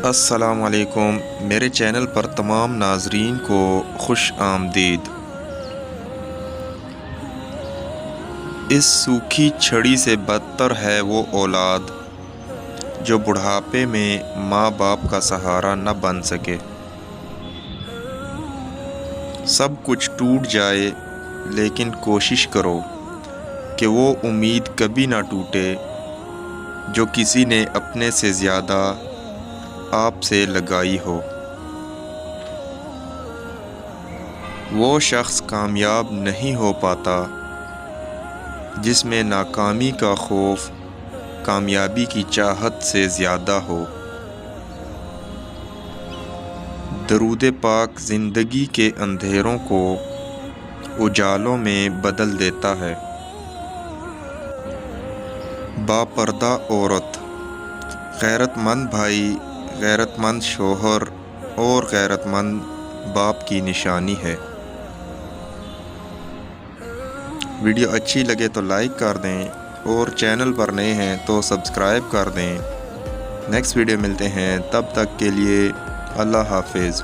السلام علیکم، میرے چینل پر تمام ناظرین کو خوش آمدید۔ اس سوکھی چھڑی سے بدتر ہے وہ اولاد جو بڑھاپے میں ماں باپ کا سہارا نہ بن سکے۔ سب کچھ ٹوٹ جائے لیکن کوشش کرو کہ وہ امید کبھی نہ ٹوٹے جو کسی نے اپنے سے زیادہ آپ سے لگائی ہو۔ وہ شخص کامیاب نہیں ہو پاتا جس میں ناکامی کا خوف کامیابی کی چاہت سے زیادہ ہو۔ درود پاک زندگی کے اندھیروں کو اجالوں میں بدل دیتا ہے۔ باپردہ عورت، غیرت مند بھائی، غیرت مند شوہر اور غیرت مند باپ کی نشانی ہے۔ ویڈیو اچھی لگے تو لائک کر دیں اور چینل پر نئے ہیں تو سبسکرائب کر دیں۔ نیکسٹ ویڈیو ملتے ہیں، تب تک کے لیے اللہ حافظ۔